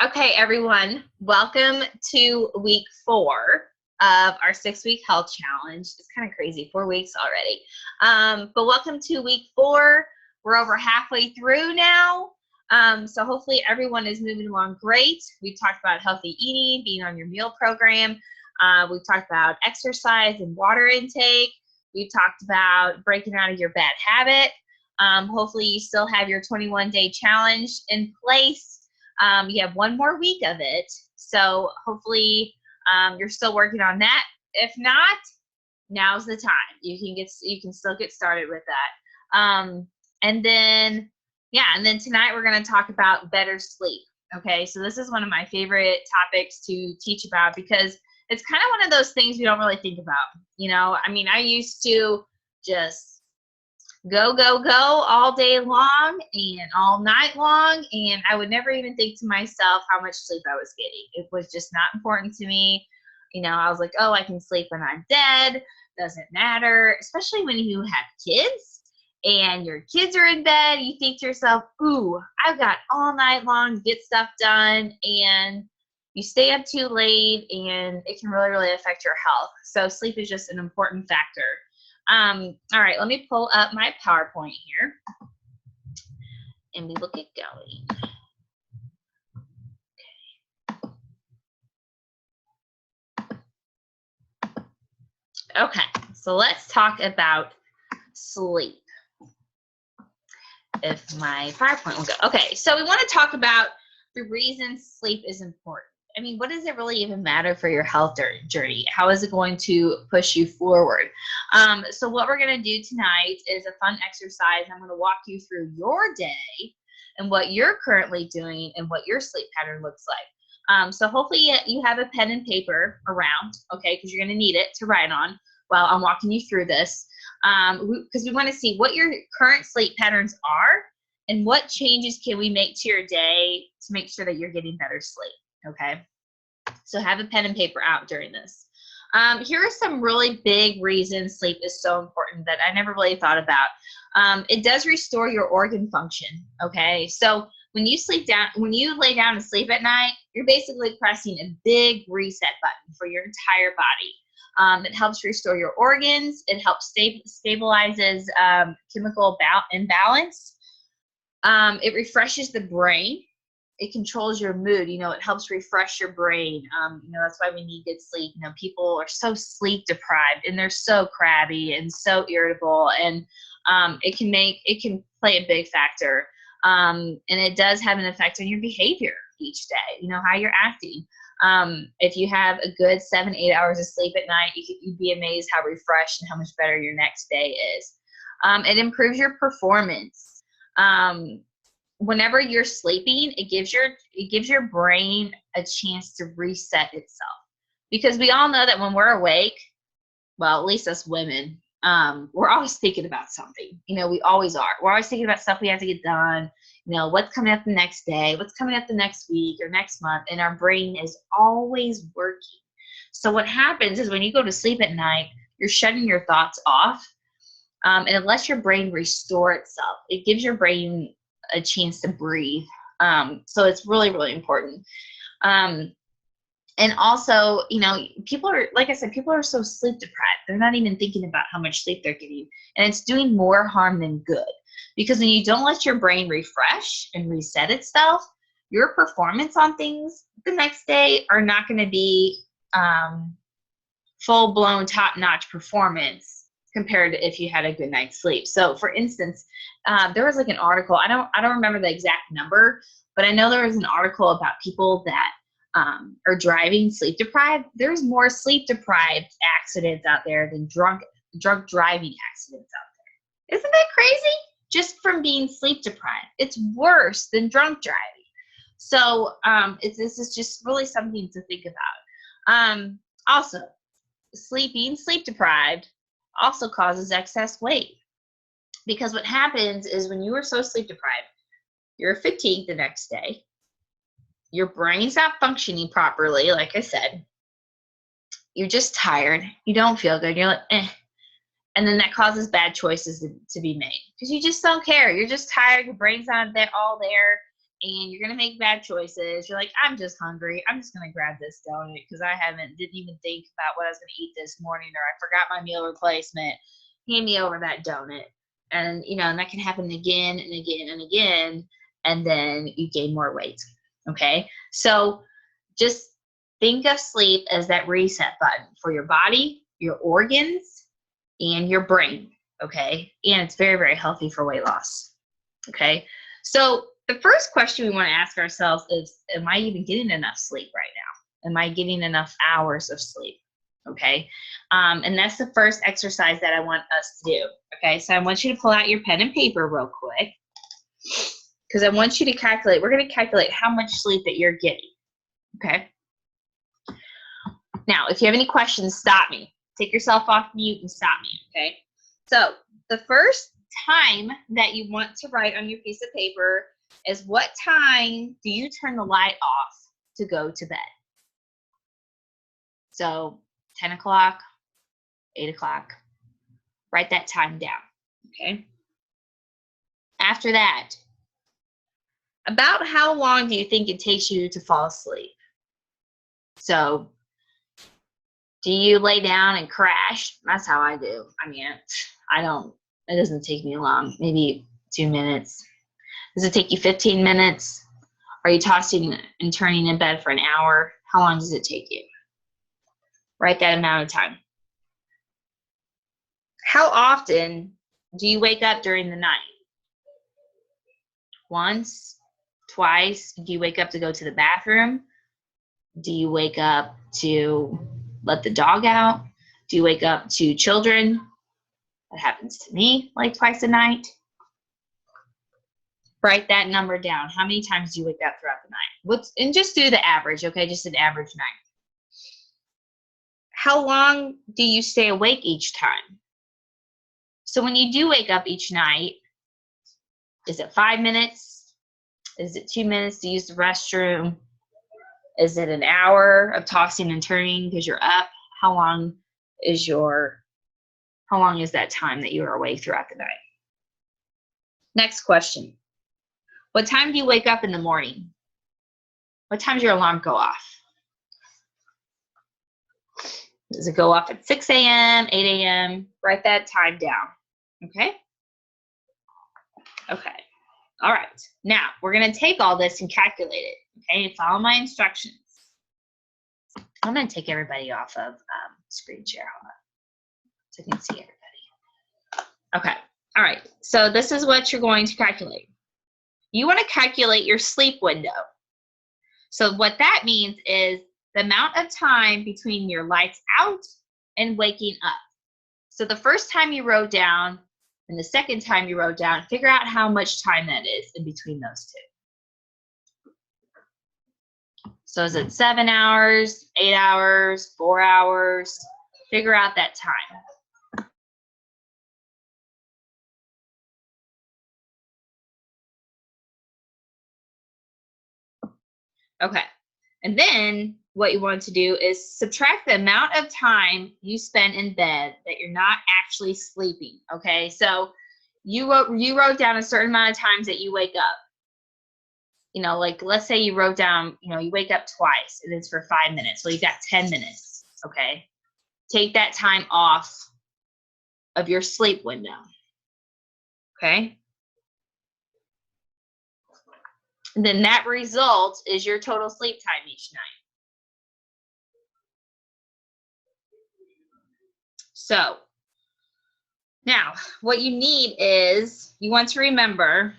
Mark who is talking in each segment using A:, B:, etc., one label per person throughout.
A: Okay, everyone, welcome to week 4 of our 6-week health challenge. It's kind of crazy, 4 weeks already. But welcome to week 4. We're over halfway through now. So hopefully everyone is moving along great. We've talked about healthy eating, being on your meal program. We've talked about exercise and water intake. We've talked about breaking out of your bad habit. Hopefully you still have your 21-day challenge in place. You have 1 more week of it, so hopefully you're still working on that. If not, now's the time. You can still get started with that. And then tonight we're going to talk about better sleep. Okay, so this is one of my favorite topics to teach about because it's kind of one of those things we don't really think about. You know, I mean, I used to just go all day long and all night long, and I would never even think to myself how much sleep I was getting. It was just not important to me. You know, I was like, oh, I can sleep when I'm dead. Doesn't matter, especially when you have kids and your kids are in bed. You think to yourself, ooh, I've got all night long to get stuff done, and you stay up too late, and it can really affect your health. So sleep is just an important factor. All right, let me pull up my PowerPoint here and we will get going. Okay, so let's talk about sleep. If my PowerPoint will go. Okay, so we want to talk about the reasons sleep is important. I mean, what does it really even matter for your health journey? How is it going to push you forward? So what we're going to do tonight is a fun exercise. I'm going to walk you through your day and what you're currently doing and what your sleep pattern looks like. So hopefully you have a pen and paper around, okay, because you're going to need it to write on while I'm walking you through this. Because we want to see what your current sleep patterns are and what changes can we make to your day to make sure that you're getting better sleep. Okay, so have a pen and paper out during this. Here are some really big reasons sleep is so important that I never really thought about. It does restore your organ function. Okay, so when you lay down and sleep at night, you're basically pressing a big reset button for your entire body. It helps restore your organs. It helps stabilizes chemical imbalance. It refreshes the brain. It controls your mood. You know, it helps refresh your brain. You know, that's why we need good sleep. You know, people are so sleep deprived and they're so crabby and so irritable, and it can play a big factor. And it does have an effect on your behavior each day. You know, how you're acting. If you have a good 7-8 hours of sleep at night, you'd be amazed how refreshed and how much better your next day is. It improves your performance. Whenever you're sleeping, it gives your brain a chance to reset itself, because we all know that when we're awake, well, at least us women, we're always thinking about something. You know, we always are. We're always thinking about stuff we have to get done. You know, what's coming up the next day, what's coming up the next week or next month, and our brain is always working. So what happens is when you go to sleep at night, you're shutting your thoughts off, and it lets your brain restore itself. It gives your brain a chance to breathe. So it's really important. And also, you know, people are, like I said, people are so sleep deprived. They're not even thinking about how much sleep they're getting. And it's doing more harm than good. Because when you don't let your brain refresh and reset itself, your performance on things the next day are not going to be full-blown, top-notch performance compared to if you had a good night's sleep. So, for instance, there was like an article. I don't remember the exact number, but I know there was an article about people that are driving sleep deprived. There's more sleep deprived accidents out there than drunk driving accidents out there. Isn't that crazy? Just from being sleep deprived, it's worse than drunk driving. So this is just really something to think about. Also, sleep deprived also causes excess weight, because what happens is when you are so sleep deprived, you're fatigued the next day. Your brain's not functioning properly, like I said. You're just tired. You don't feel good. You're like, eh. And then that causes bad choices to be made because you just don't care. You're just tired. Your brain's not all there. and you're gonna make bad choices. You're like, I'm just hungry. I'm just gonna grab this donut because didn't even think about what I was gonna eat this morning, or I forgot my meal replacement. Hand me over that donut. And and that can happen again and again and again, and then you gain more weight. Okay. So just think of sleep as that reset button for your body, your organs, and your brain. Okay. And it's very, very healthy for weight loss. Okay. So the first question we want to ask ourselves is, am I even getting enough sleep right now? Am I getting enough hours of sleep? Okay. And that's the first exercise that I want us to do. Okay. So I want you to pull out your pen and paper real quick, because I want you to calculate. We're going to calculate how much sleep that you're getting. Okay. Now, if you have any questions, stop me. Take yourself off mute and stop me. Okay. So the first time that you want to write on your piece of paper is, what time do you turn the light off to go to bed? So 10 o'clock, 8 o'clock. Write that time down. Okay. After that, about how long do you think it takes you to fall asleep? So do you lay down and crash? That's how I do. I mean, it doesn't take me long, maybe 2 minutes. Does it take you 15 minutes? Are you tossing and turning in bed for an hour? How long does it take you? Write that amount of time. How often do you wake up during the night? Once? Twice? Do you wake up to go to the bathroom? Do you wake up to let the dog out? Do you wake up to children? That happens to me like twice a night. Write that number down. How many times do you wake up throughout the night? And just do the average, okay? Just an average night. How long do you stay awake each time? So when you do wake up each night, is it 5 minutes? Is it 2 minutes to use the restroom? Is it an hour of tossing and turning because you're up? How long is that time that you are awake throughout the night? Next question. What time do you wake up in the morning? What time does your alarm go off? Does it go off at 6 a.m., 8 a.m.? Write that time down. Okay? Okay. All right. Now, we're going to take all this and calculate it. Okay? Follow my instructions. I'm going to take everybody off of screen share. Hold on. So you can see everybody. Okay. All right. So this is what you're going to calculate. You want to calculate your sleep window. So what that means is the amount of time between your lights out and waking up. So the first time you wrote down and the second time you wrote down, figure out how much time that is in between those two. So is it 7 hours, 8 hours, 4 hours? Figure out that time. Okay. And then what you want to do is subtract the amount of time you spend in bed that you're not actually sleeping. Okay. So you wrote down a certain amount of times that you wake up. Like let's say you wrote down, you wake up twice and it's for 5 minutes. Well, you got 10 minutes. Okay. Take that time off of your sleep window. Okay. And then that result is your total sleep time each night. So now what you need is, you want to remember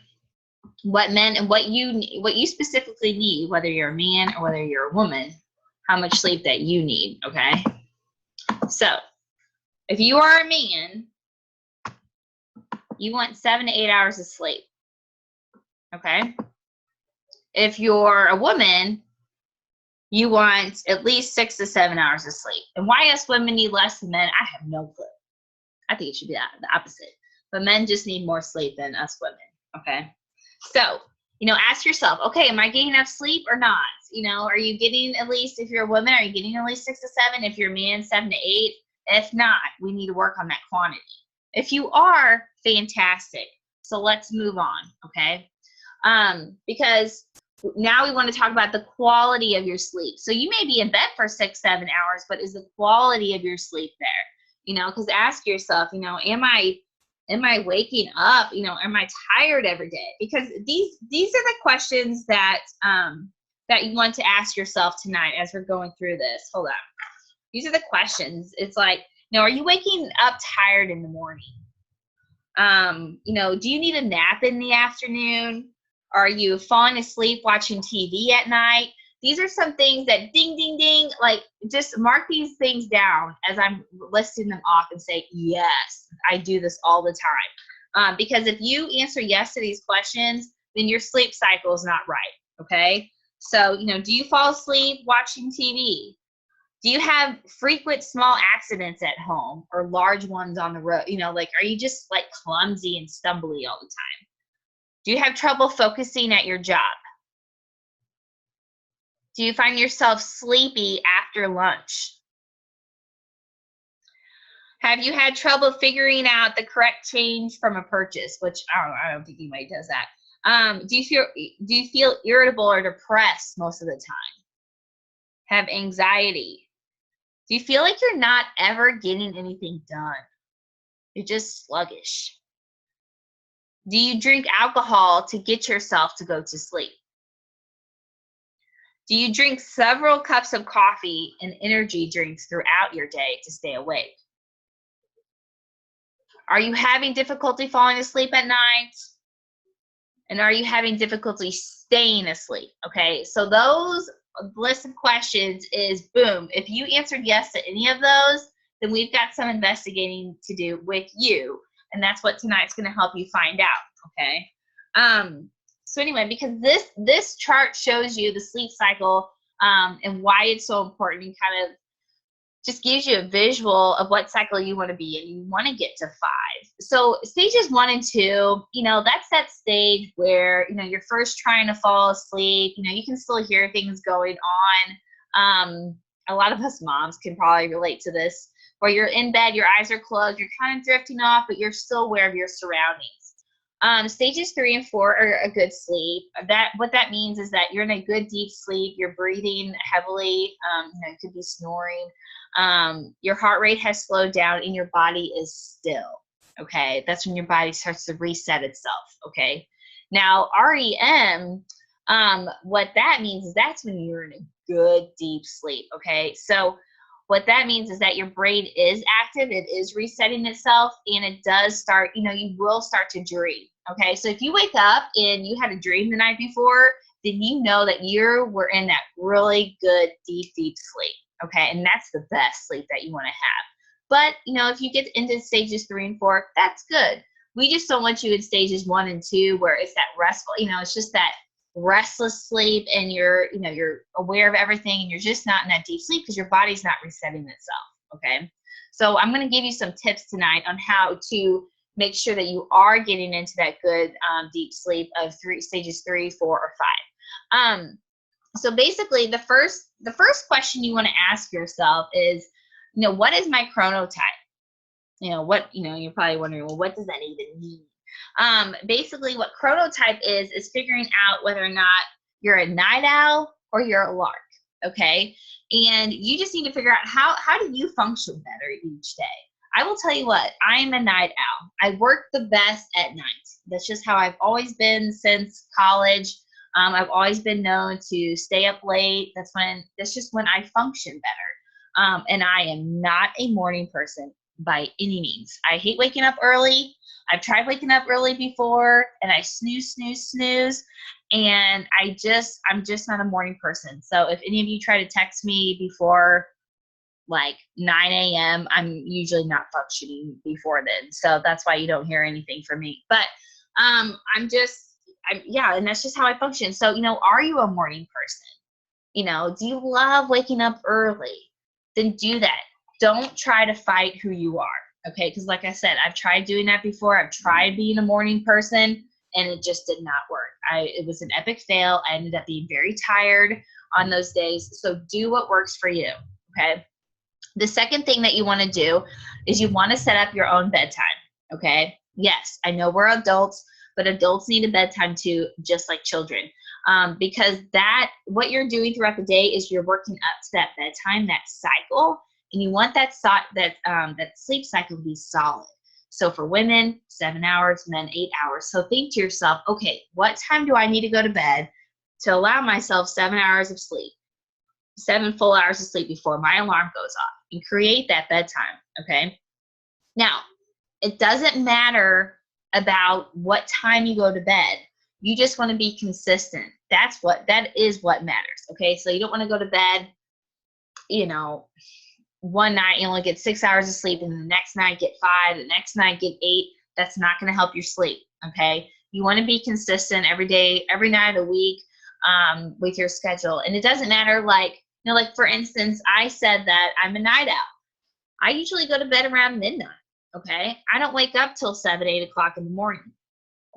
A: what you specifically need, whether you're a man or whether you're a woman, how much sleep that you need. Okay. So if you are a man, you want 7 to 8 hours of sleep. Okay. If you're a woman, you want at least 6 to 7 hours of sleep. And why us women need less than men, I have no clue. I think it should be the opposite. But men just need more sleep than us women. Okay. So, ask yourself, okay, am I getting enough sleep or not? Are you getting at least, if you're a woman, are you getting at least 6 to 7? If you're a man, 7 to 8. If not, we need to work on that quantity. If you are, fantastic. So let's move on. Okay. Because Now we want to talk about the quality of your sleep. So you may be in bed for 6-7 hours, but is the quality of your sleep there? You know, because ask yourself, you know, am I waking up? You know, am I tired every day? Because these are the questions that that you want to ask yourself tonight as we're going through this. Hold on. These are the questions. It's like, you know, are you waking up tired in the morning? You know, do you need a nap in the afternoon? Are you falling asleep watching TV at night? These are some things that ding, ding, ding, like just mark these things down as I'm listing them off and say, yes, I do this all the time. Because if you answer yes to these questions, then your sleep cycle is not right, okay? So, you know, do you fall asleep watching TV? Do you have frequent small accidents at home or large ones on the road? You know, like, are you just like clumsy and stumbly all the time? Do you have trouble focusing at your job? Do you find yourself sleepy after lunch? Have you had trouble figuring out the correct change from a purchase? Which I don't think anybody does that. Do you feel irritable or depressed most of the time? Have anxiety? Do you feel like you're not ever getting anything done? You're just sluggish. Do you drink alcohol to get yourself to go to sleep? Do you drink several cups of coffee and energy drinks throughout your day to stay awake? Are you having difficulty falling asleep at night? And are you having difficulty staying asleep? Okay, so those list of questions is boom. If you answered yes to any of those, then we've got some investigating to do with you. And that's what tonight's going to help you find out, okay? So anyway, because this chart shows you the sleep cycle and why it's so important, and kind of just gives you a visual of what cycle you want to be in. You want to get to 5. So stages 1 and 2, you know, that's that stage where, you know, you're first trying to fall asleep. You know, you can still hear things going on. A lot of us moms can probably relate to this, where you're in bed, your eyes are closed, you're kind of drifting off, but you're still aware of your surroundings. Stages 3 and 4 are a good sleep. What that means is that you're in a good deep sleep. You're breathing heavily. You know, you could be snoring. Your heart rate has slowed down and your body is still. Okay, that's when your body starts to reset itself. Okay, now REM, what that means is that's when you're in a good deep sleep. Okay, so what that means is that your brain is active, it is resetting itself, and it does start, you know, you will start to dream. Okay, so if you wake up and you had a dream the night before, then you know that you were in that really good, deep, deep sleep. Okay, and that's the best sleep that you want to have. But, you know, if you get into stages 3 and 4, that's good. We just don't want you in stages 1 and 2 where it's that restful, you know, it's just that restless sleep and you're, you know, you're aware of everything and you're just not in that deep sleep because your body's not resetting itself. Okay, so I'm going to give you some tips tonight on how to make sure that you are getting into that good deep sleep of stages 3, 4, or 5. So basically the first question you want to ask yourself is, you know, what is my chronotype? You know, you're probably wondering, well, what does that even mean? Basically what chronotype is figuring out whether or not you're a night owl or you're a lark. Okay, and you just need to figure out how do you function better each day. I will tell you what, I'm a night owl. I work the best at night. That's just how I've always been since college. I've always been known to stay up late. That's just when I function better. And I am not a morning person by any means. I hate waking up early. I've tried waking up early before and I snooze, and I'm just not a morning person. So if any of you try to text me before like 9 a.m., I'm usually not functioning before then. So that's why you don't hear anything from me. But and that's just how I function. So, you know, are you a morning person? You know, do you love waking up early? Then do that. Don't try to fight who you are. Okay, because like I said, I've tried doing that before. I've tried being a morning person, and it just did not work. It was an epic fail. I ended up being very tired on those days. So do what works for you, okay? The second thing that you want to do is you want to set up your own bedtime, okay? Yes, I know we're adults, but adults need a bedtime too, just like children. because that what you're doing throughout the day is you're working up to that bedtime, that cycle, and you want that sleep cycle to be solid. So for women, 7 hours, men 8 hours. So think to yourself, okay, what time do I need to go to bed to allow myself 7 hours of sleep, 7 full hours of sleep before my alarm goes off, and create that bedtime. Okay. Now, it doesn't matter about what time you go to bed. You just want to be consistent. That is what matters. Okay. So you don't want to go to bed, one night you only get 6 hours of sleep, and the next night get 5, the next night get 8. That's not going to help your sleep. Okay. You want to be consistent every day, every night of the week, with your schedule. And it doesn't matter, like for instance, I said that I'm a night owl. I usually go to bed around midnight. Okay. I don't wake up till 7, 8 o'clock in the morning,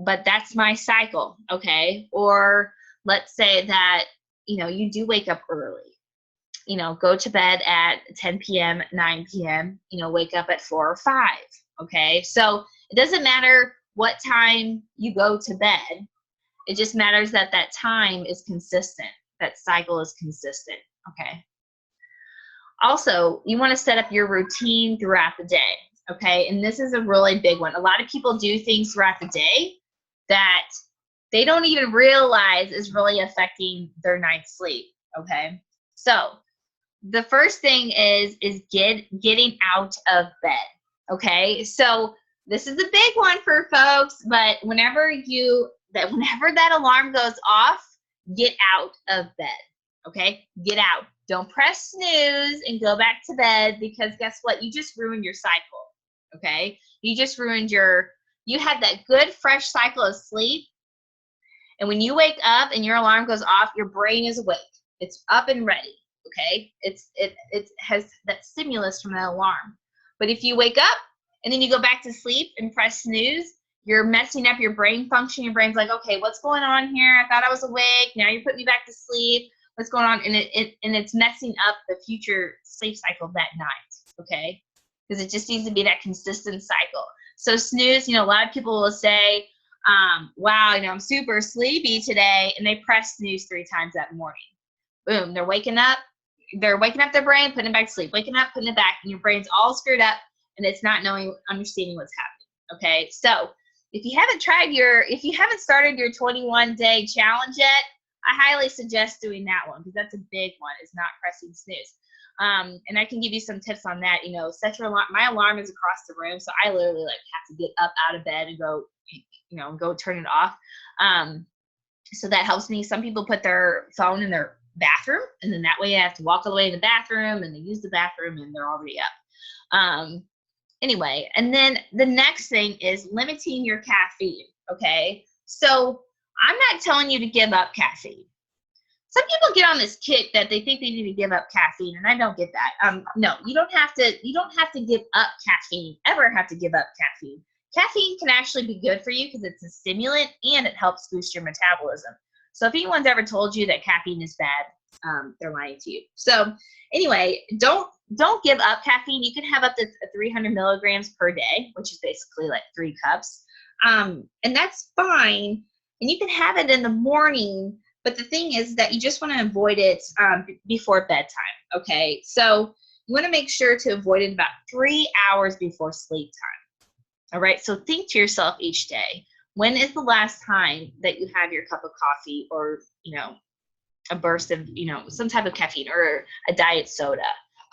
A: but that's my cycle. Okay. Or let's say that, you do wake up early, go to bed at 10 p.m., 9 p.m., wake up at 4 or 5. Okay. So it doesn't matter what time you go to bed. It just matters that that time is consistent. That cycle is consistent. Okay. Also, you want to set up your routine throughout the day. Okay. And this is a really big one. A lot of people do things throughout the day that they don't even realize is really affecting their night's sleep. Okay. So the first thing is getting out of bed. Okay. So this is a big one for folks, but whenever that alarm goes off, get out of bed. Okay. Get out. Don't press snooze and go back to bed, because guess what? You just ruined your cycle. Okay. You just ruined you had that good, fresh cycle of sleep. And when you wake up and your alarm goes off, your brain is awake. It's up and ready. Okay. It has that stimulus from that alarm. But if you wake up and then you go back to sleep and press snooze, you're messing up your brain function. Your brain's like, okay, what's going on here? I thought I was awake. Now you're putting me back to sleep. What's going on? And it's messing up the future sleep cycle that night. Okay. Because it just needs to be that consistent cycle. So snooze, a lot of people will say, wow, I'm super sleepy today. And they press snooze 3 times that morning. Boom. They're waking up their brain, putting it back to sleep, waking up, putting it back, and your brain's all screwed up and it's not understanding what's happening. Okay. So if you haven't started your 21-day challenge yet, I highly suggest doing that one, because that's a big one, is not pressing snooze. And I can give you some tips on that. Set your alarm. My alarm is across the room, so I literally have to get up out of bed and go, go turn it off. So that helps me. Some people put their phone in their bathroom, and then that way I have to walk all the way to the bathroom, and they use the bathroom, and they're already up. Anyway, and then the next thing is limiting your caffeine. Okay, so I'm not telling you to give up caffeine. Some people get on this kick that they think they need to give up caffeine, and I don't get that. No, you don't have to give up caffeine. Ever have to give up caffeine? Caffeine can actually be good for you because it's a stimulant and it helps boost your metabolism. So if anyone's ever told you that caffeine is bad, they're lying to you. So anyway, don't give up caffeine. You can have up to 300 milligrams per day, which is basically like 3 cups. And that's fine. And you can have it in the morning, but the thing is that you just want to avoid it before bedtime. Okay, so you want to make sure to avoid it about 3 hours before sleep time. All right, so think to yourself each day, when is the last time that you have your cup of coffee, or a burst of some type of caffeine, or a diet soda?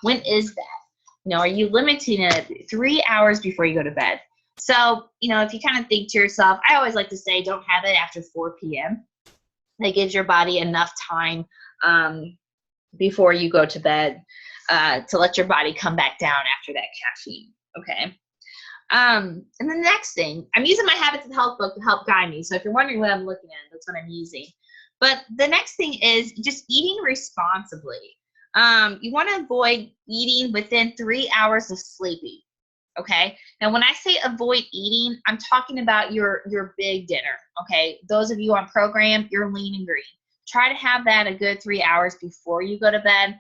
A: When is that? Are you limiting it 3 hours before you go to bed? So, if you kind of think to yourself, I always like to say, don't have it after 4 p.m. That gives your body enough time before you go to bed to let your body come back down after that caffeine. Okay. And the next thing, I'm using my Habits of Health book to help guide me. So if you're wondering what I'm looking at, that's what I'm using. But the next thing is just eating responsibly. You want to avoid eating within 3 hours of sleeping. Okay. Now, when I say avoid eating, I'm talking about your big dinner. Okay. Those of you on program, you're lean and green. Try to have that a good 3 hours before you go to bed.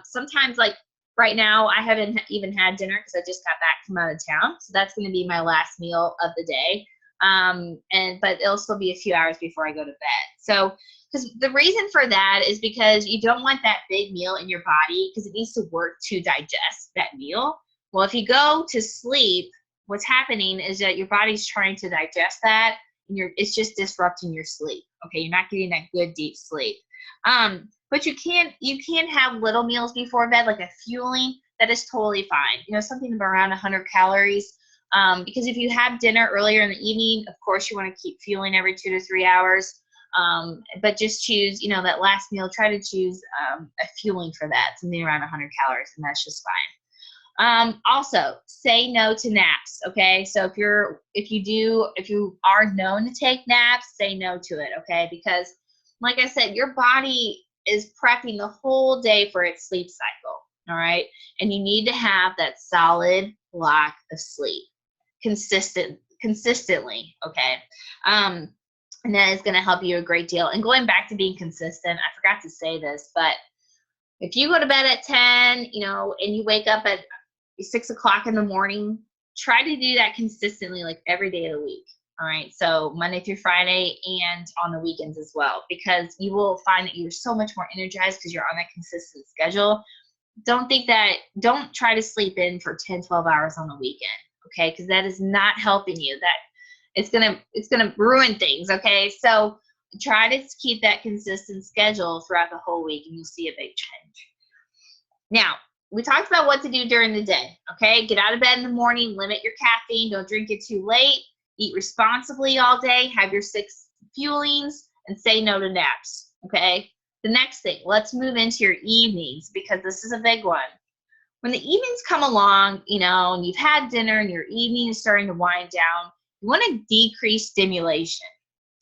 A: Sometimes, like right now, I haven't even had dinner because I just got back from out of town. So that's going to be my last meal of the day. But it'll still be a few hours before I go to bed. So because the reason for that is because you don't want that big meal in your body because it needs to work to digest that meal. Well, if you go to sleep, what's happening is that your body's trying to digest that, and it's just disrupting your sleep. Okay, you're not getting that good deep sleep. But you can have little meals before bed, like a fueling. That is totally fine. You know, something around 100 calories. Because if you have dinner earlier in the evening, of course you want to keep fueling every 2 to 3 hours. But just choose, you know, that last meal. Try to choose a fueling for that, something around 100 calories, and that's just fine. Also, say no to naps. Okay, so if you are known to take naps, say no to it. Okay, because like I said, your body is prepping the whole day for its sleep cycle. All right, and you need to have that solid block of sleep, consistently. Okay, and that is going to help you a great deal. And going back to being consistent, I forgot to say this, but if you go to bed at 10, you know, and you wake up at 6 o'clock in the morning, try to do that consistently, like every day of the week. All right, so Monday through Friday and on the weekends as well, because you will find that you're so much more energized because you're on that consistent schedule. Don't try to sleep in for 10, 12 hours on the weekend, okay? Because that is not helping you. That it's gonna ruin things, okay? So try to keep that consistent schedule throughout the whole week, and you'll see a big change. Now, we talked about what to do during the day, okay? Get out of bed in the morning, limit your caffeine, don't drink it too late, eat responsibly all day, have your 6 fuelings, and say no to naps, okay? The next thing, let's move into your evenings, because this is a big one. When the evenings come along, you know, and you've had dinner and your evening is starting to wind down, you want to decrease stimulation,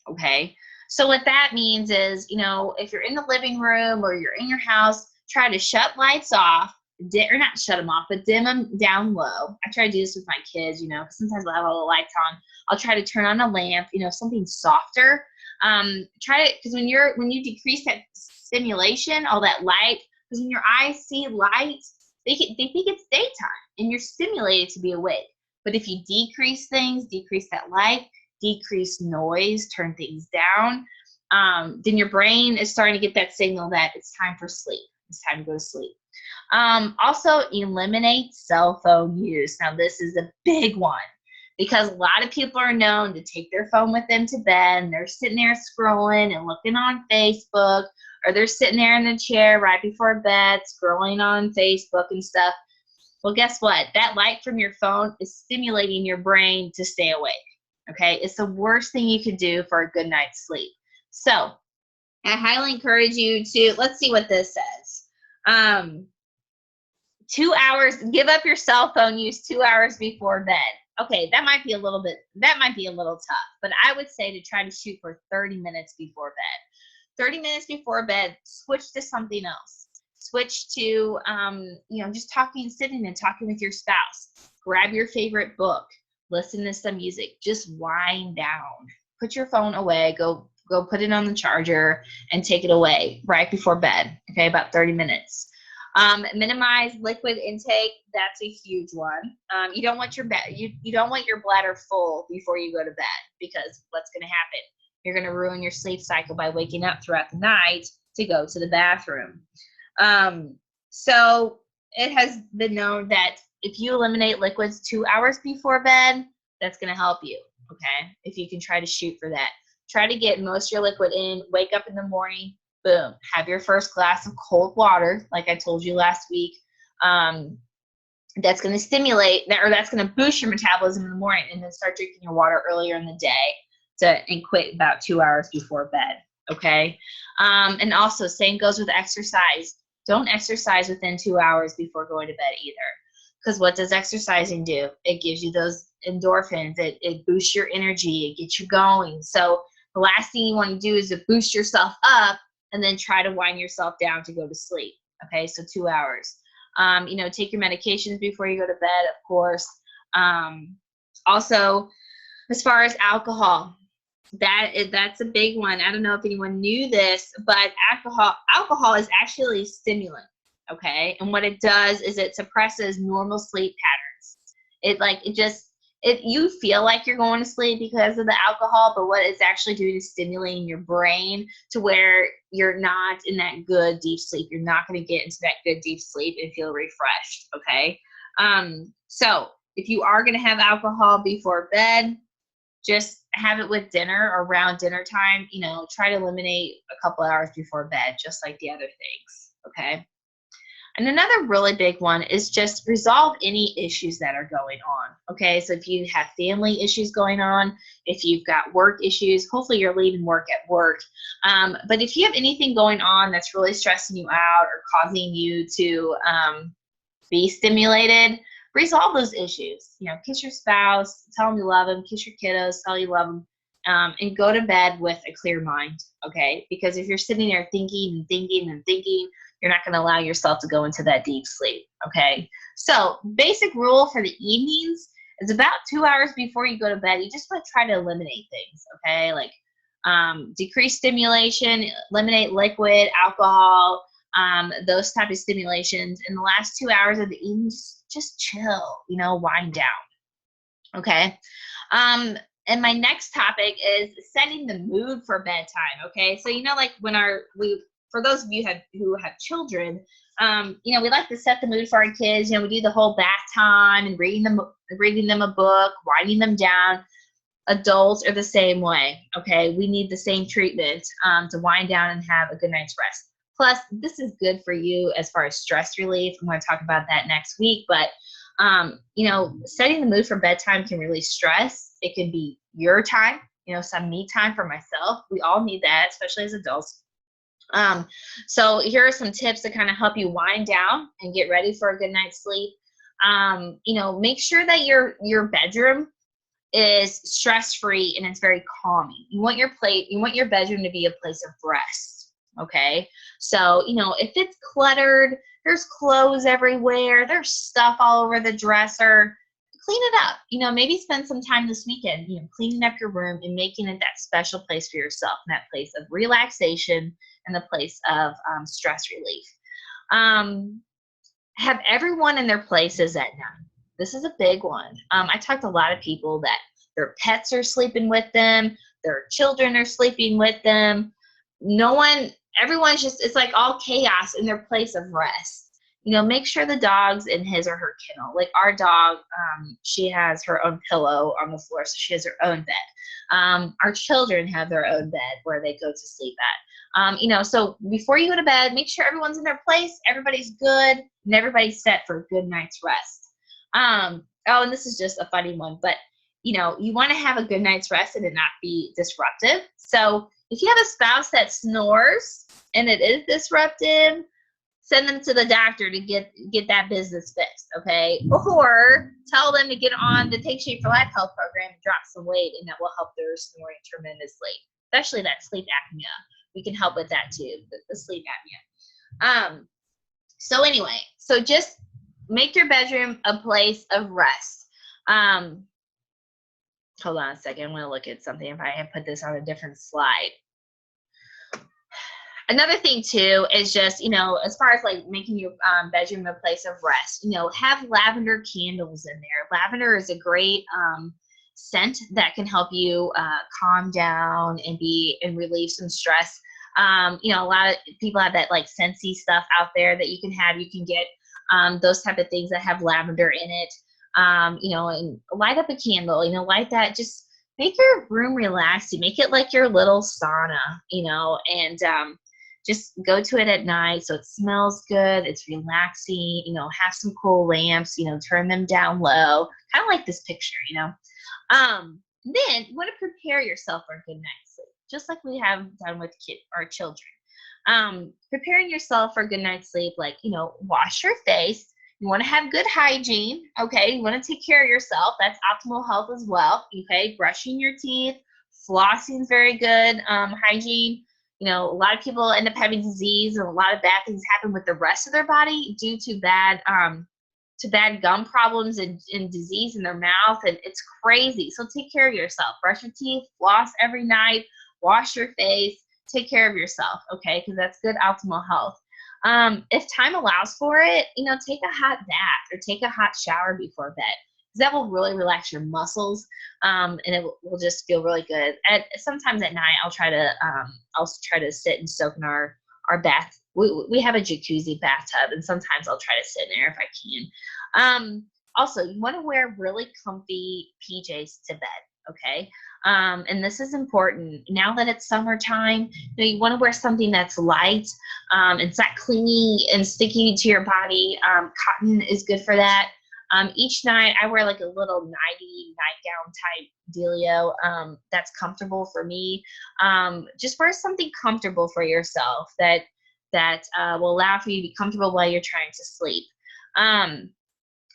A: okay? So what that means is, you know, if you're in the living room or you're in your house, try to shut lights off, or not shut them off, but dim them down low. I try to do this with my kids, you know, sometimes I'll have all the lights on. I'll try to turn on a lamp, you know, something softer. Try it, because when you decrease that stimulation, all that light, because when your eyes see light, they think it's daytime and you're stimulated to be awake. But if you decrease that light, decrease noise, turn things down, then your brain is starting to get that signal that it's time for sleep. It's time to go to sleep. Also, eliminate cell phone use. Now, this is a big one, because a lot of people are known to take their phone with them to bed, and they're sitting there scrolling and looking on Facebook, or they're sitting there in the chair right before bed scrolling on Facebook and stuff. Well, guess what? That light from your phone is stimulating your brain to stay awake, okay? It's the worst thing you could do for a good night's sleep. So I highly encourage you to, let's see what this says. 2 hours, give up your cell phone use 2 hours before bed. Okay, that might be a little tough, but I would say to try to shoot for 30 minutes before bed. 30 minutes before bed, switch to something else. Switch to, you know, just sitting and talking with your spouse. Grab your favorite book. Listen to some music. Just wind down. Put your phone away. Go put it on the charger and take it away right before bed. Okay, about 30 minutes. Minimize liquid intake. That's a huge one. You don't want your bladder full before you go to bed, because what's going to happen? You're going to ruin your sleep cycle by waking up throughout the night to go to the bathroom. So it has been known that if you eliminate liquids 2 hours before bed, that's going to help you. Okay, if you can try to shoot for that. Try to get most of your liquid in. Wake up in the morning. Boom. Have your first glass of cold water, like I told you last week. That's going to stimulate, or that's going to boost your metabolism in the morning, and then start drinking your water earlier in the day and quit about 2 hours before bed. Okay. And also, same goes with exercise. Don't exercise within 2 hours before going to bed either. Because what does exercising do? It gives you those endorphins. It boosts your energy. It gets you going. So the last thing you want to do is to boost yourself up and then try to wind yourself down to go to sleep. Okay, so 2 hours. You know, take your medications before you go to bed, of course. Also, as far as alcohol, that's a big one. I don't know if anyone knew this, but alcohol is actually a stimulant. Okay, and what it does is it suppresses normal sleep patterns. It you feel like you're going to sleep because of the alcohol, but what it's actually doing is stimulating your brain to where you're not in that good deep sleep. You're not going to get into that good deep sleep and feel refreshed. Okay. So if you are going to have alcohol before bed, just have it with dinner or around dinner time. Try to eliminate a couple hours before bed, just like the other things. Okay. And another really big one is just resolve any issues that are going on. Okay, so if you have family issues going on, if you've got work issues, hopefully you're leaving work at work. But if you have anything going on that's really stressing you out or causing you to be stimulated, resolve those issues. Kiss your spouse, tell them you love them, kiss your kiddos, tell you love them, and go to bed with a clear mind. Okay, because if you're sitting there thinking and thinking and thinking, you're not going to allow yourself to go into that deep sleep. Okay. So basic rule for the evenings is about 2 hours before you go to bed, you just want to try to eliminate things. Okay. Like, decrease stimulation, eliminate liquid, alcohol, those type of stimulations. In the last 2 hours of the evening, just chill, wind down. Okay. And my next topic is setting the mood for bedtime. Okay. So, like for those of you who have children, we like to set the mood for our kids. We do the whole bath time and reading them a book, winding them down. Adults are the same way. Okay. We need the same treatment to wind down and have a good night's rest. Plus, this is good for you as far as stress relief. I'm going to talk about that next week. But, setting the mood for bedtime can release stress. It can be your time, some me time for myself. We all need that, especially as adults. So here are some tips to kind of help you wind down and get ready for a good night's sleep. Make sure that your bedroom is stress-free and it's very calming. You want your bedroom to be a place of rest. Okay. So, if it's cluttered, there's clothes everywhere, there's stuff all over the dresser, clean it up. Maybe spend some time this weekend, cleaning up your room and making it that special place for yourself, and that place of relaxation and the place of stress relief. Have everyone in their places at night. This is a big one. I talked to a lot of people that their pets are sleeping with them, their children are sleeping with them. Everyone's just, it's like all chaos in their place of rest. Make sure the dog's in his or her kennel. Like our dog, she has her own pillow on the floor, so she has her own bed. Our children have their own bed where they go to sleep at. So before you go to bed, make sure everyone's in their place, everybody's good, and everybody's set for a good night's rest. And this is just a funny one, but you want to have a good night's rest and it not be disruptive. So if you have a spouse that snores and it is disruptive, send them to the doctor to get that business fixed, okay? Or tell them to get on the Take Shape for Life health program and drop some weight, and that will help their snoring tremendously, especially that sleep apnea. We can help with that too, the sleep apnea. So anyway, so just make your bedroom a place of rest. Hold on a second. I'm going to look at something if I put this on a different slide. Another thing too is just, as far as like making your bedroom a place of rest, have lavender candles in there. Lavender is a great scent that can help you calm down and relieve some stress. A lot of people have that like Scentsy stuff out there that you can have. You can get those type of things that have lavender in it. And light up a candle, light that, just make your room relaxing, make it like your little sauna, and just go to it at night so it smells good, it's relaxing, have some cool lamps, turn them down low, kind of like this picture, Then you want to prepare yourself for a good night's sleep, just like we have done with our children. Preparing yourself for a good night's sleep, like, wash your face. You want to have good hygiene, okay? You want to take care of yourself. That's optimal health as well, okay? Brushing your teeth, flossing is very good hygiene. A lot of people end up having disease, and a lot of bad things happen with the rest of their body due to bad gum problems and disease in their mouth, and it's crazy. So take care of yourself. Brush your teeth, floss every night, wash your face, take care of yourself, okay? Because that's good optimal health. If time allows for it, take a hot bath or take a hot shower before bed. that will really relax your muscles, and it will just feel really good. Sometimes at night I'll try to sit and soak in our bath. We have a jacuzzi bathtub, and sometimes I'll try to sit in there if I can. Also, you want to wear really comfy PJs to bed, okay? And this is important. Now that it's summertime, you want to wear something that's light. It's not clingy and sticky to your body. Cotton is good for that. Each night I wear like a little nighty nightgown type dealio that's comfortable for me. Just wear something comfortable for yourself that will allow for you to be comfortable while you're trying to sleep.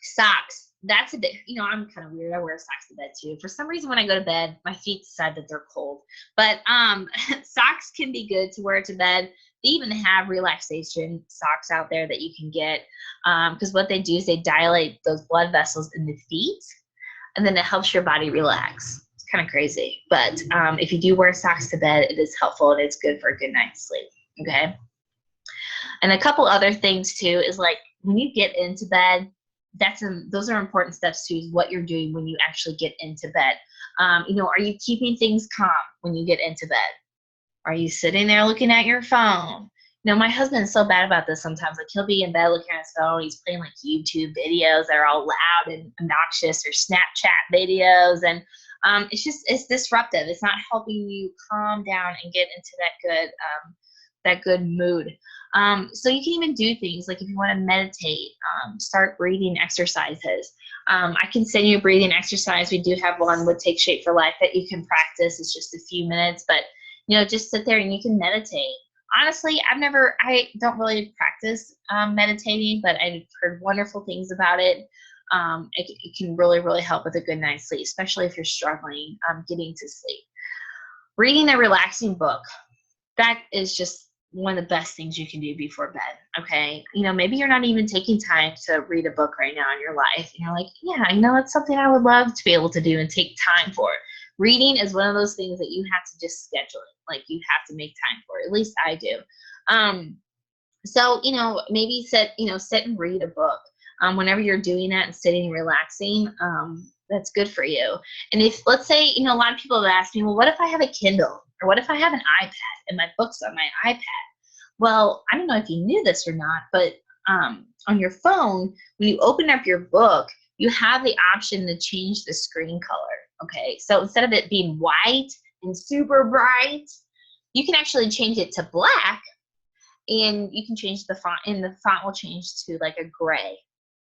A: Socks. That's a bit, I'm kind of weird. I wear socks to bed too. For some reason, when I go to bed, my feet decide that they're cold. But socks can be good to wear to bed. They even have relaxation socks out there that you can get, because what they do is they dilate those blood vessels in the feet, and then it helps your body relax. It's kind of crazy. But if you do wear socks to bed, it is helpful, and it's good for a good night's sleep. Okay. And a couple other things too is like when you get into bed, those are important steps too, is what you're doing when you actually get into bed. Are you keeping things calm when you get into bed? Are you sitting there looking at your phone? My husband's so bad about this sometimes. Like, he'll be in bed looking at his phone. He's playing like YouTube videos that are all loud and obnoxious, or Snapchat videos. And it's disruptive. It's not helping you calm down and get into that good mood. So you can even do things like if you want to meditate, start breathing exercises. I can send you a breathing exercise. We do have one with Take Shape for Life that you can practice. It's just a few minutes, but just sit there and you can meditate. Honestly, I don't really practice meditating, but I've heard wonderful things about it. It can really, really help with a good night's sleep, especially if you're struggling getting to sleep. Reading a relaxing book, that is just one of the best things you can do before bed. Okay. Maybe you're not even taking time to read a book right now in your life. And you're like, yeah, it's something I would love to be able to do and take time for. Reading is one of those things that you have to just schedule it. Like, you have to make time for it. At least I do. So, maybe sit and read a book. Whenever you're doing that and sitting and relaxing, that's good for you. And if, let's say, a lot of people have asked me, well, what if I have a Kindle? Or what if I have an iPad and my book's on my iPad? Well, I don't know if you knew this or not, but on your phone, when you open up your book, you have the option to change the screen color. Okay, so instead of it being white and super bright, you can actually change it to black, and you can change the font, and the font will change to like a gray.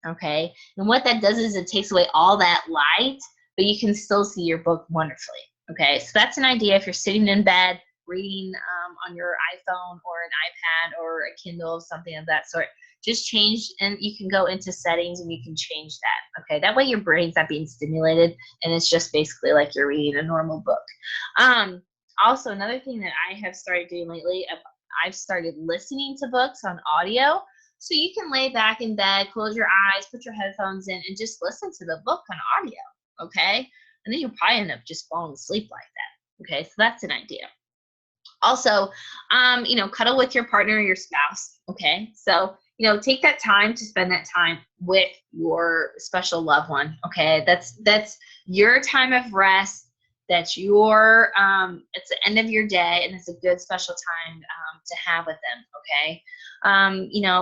A: Okay, and what that does is it takes away all that light, but you can still see your book wonderfully. Okay, so that's an idea if you're sitting in bed reading on your iPhone or an iPad or a Kindle, something of that sort. Just change, and you can go into settings and you can change that. Okay, that way your brain's not being stimulated, and it's just basically like you're reading a normal book. Also, another thing that I have started doing lately, I've started listening to books on audio. So you can lay back in bed, close your eyes, put your headphones in, and just listen to the book on audio. Okay, and then you'll probably end up just falling asleep like that. Okay, so that's an idea. Also, cuddle with your partner or your spouse. Okay, so take that time to spend that time with your special loved one. Okay, that's your time of rest. That's your it's the end of your day, and it's a good special time to have with them. Okay,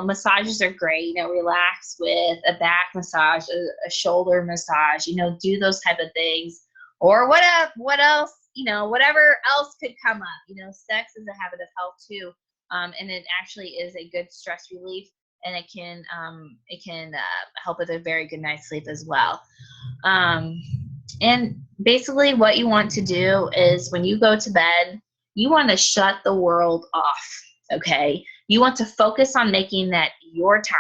A: massages are great. Relax with a back massage, a shoulder massage. Do those type of things. Or what else? Whatever else could come up. Sex is a habit of health too, and it actually is a good stress relief, and it can help with a very good night's sleep as well. And basically, what you want to do is when you go to bed, you want to shut the world off. Okay, you want to focus on making that your time,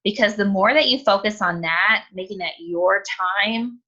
A: because the more that you focus on that, making that your time,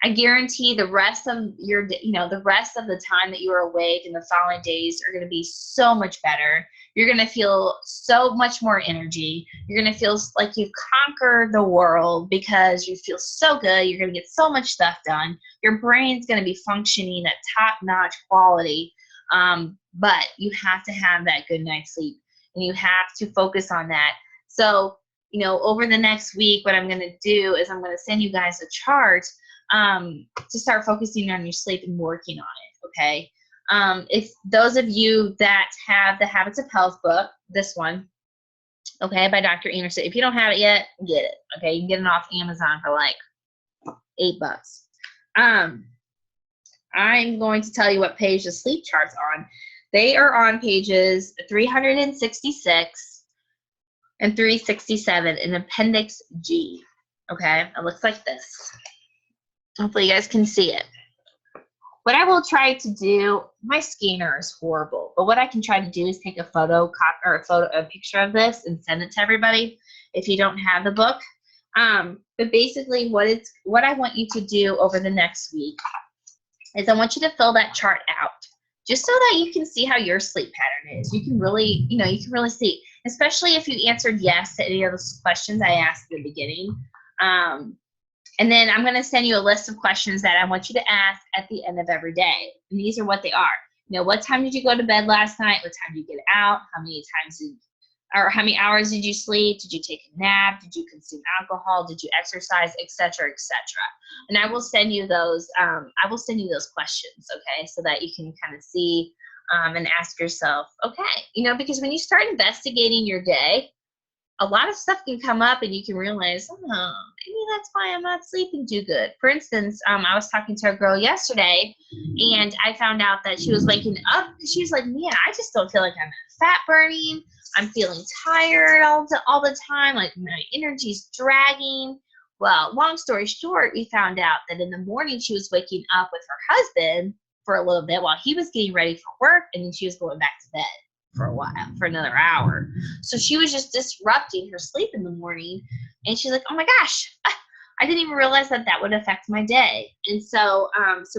A: I guarantee the rest of the time that you are awake and the following days are going to be so much better. You're going to feel so much more energy. You're going to feel like you've conquered the world because you feel so good. You're going to get so much stuff done. Your brain's going to be functioning at top-notch quality. But you have to have that good night's sleep, and you have to focus on that. So over the next week, what I'm going to do is I'm going to send you guys a chart to start focusing on your sleep and working on it, okay? If those of you that have the Habits of Health book, this one, okay, by Dr. Anderson, if you don't have it yet, get it, okay? You can get it off Amazon for like $8. I'm going to tell you what page the sleep chart's on. They are on pages 366 and 367 in Appendix G. Okay, it looks like this. Hopefully you guys can see it. What I will try to do, my scanner is horrible, but what I can try to do is take a a picture of this and send it to everybody if you don't have the book. But basically what I want you to do over the next week is I want you to fill that chart out just so that you can see how your sleep pattern is. You can really, see, especially if you answered yes to any of those questions I asked at the beginning. And then I'm going to send you a list of questions that I want you to ask at the end of every day. And these are what they are. What time did you go to bed last night? What time did you get out? How many hours did you sleep? Did you take a nap? Did you consume alcohol? Did you exercise, et cetera, et cetera? And I will send you those. Questions, okay, so that you can kind of see and ask yourself, okay, because when you start investigating your day, a lot of stuff can come up, and you can realize, maybe that's why I'm not sleeping too good. For instance, I was talking to a girl yesterday, and I found out that she was waking up because she was like, man, I just don't feel like I'm fat burning. I'm feeling tired all the time, like my energy's dragging. Well, long story short, we found out that in the morning she was waking up with her husband for a little bit while he was getting ready for work, and then she was going back to bed for a while, for another hour. So she was just disrupting her sleep in the morning, and she's like, oh my gosh, I didn't even realize that would affect my day. And so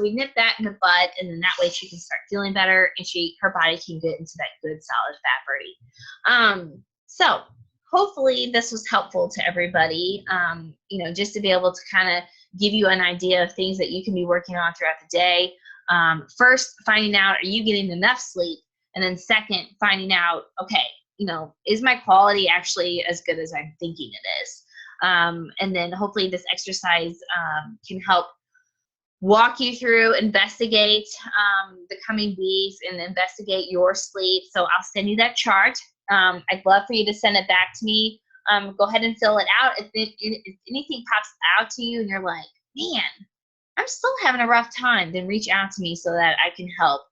A: we nipped that in the bud, and then that way she can start feeling better, and her body can get into that good solid fat burning. So hopefully this was helpful to everybody, just to be able to kind of give you an idea of things that you can be working on throughout the day. First, finding out, are you getting enough sleep? And then second, finding out, okay, is my quality actually as good as I'm thinking it is? And then hopefully this exercise can help walk you through, investigate the coming weeks and investigate your sleep. So I'll send you that chart. I'd love for you to send it back to me. Go ahead and fill it out. If anything pops out to you and you're like, man, I'm still having a rough time, then reach out to me so that I can help.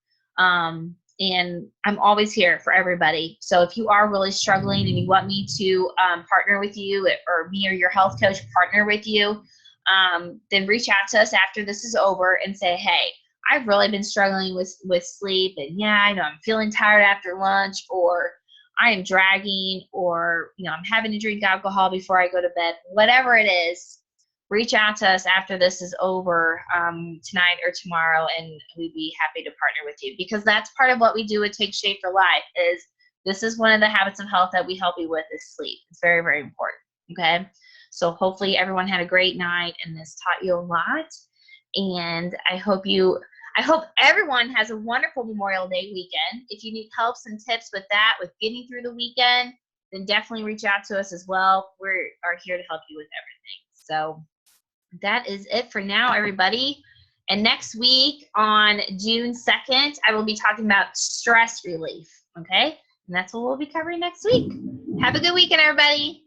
A: And I'm always here for everybody. So if you are really struggling and you want me to partner with you, or me or your health coach partner with you, then reach out to us after this is over and say, hey, I've really been struggling with sleep, and yeah, I know I'm feeling tired after lunch, or I am dragging, or I'm having to drink alcohol before I go to bed. Whatever it is, reach out to us after this is over tonight or tomorrow, and we'd be happy to partner with you, because that's part of what we do at Take Shape for Life. This is one of the habits of health that we help you with, is sleep. It's very, very important. Okay, so hopefully everyone had a great night and this taught you a lot, and I hope everyone has a wonderful Memorial Day weekend. If you need help and tips with getting through the weekend, then definitely reach out to us as well. We are here to help you with everything. So that is it for now, everybody. And next week on June 2nd, I will be talking about stress relief, okay? And that's what we'll be covering next week. Have a good weekend, everybody.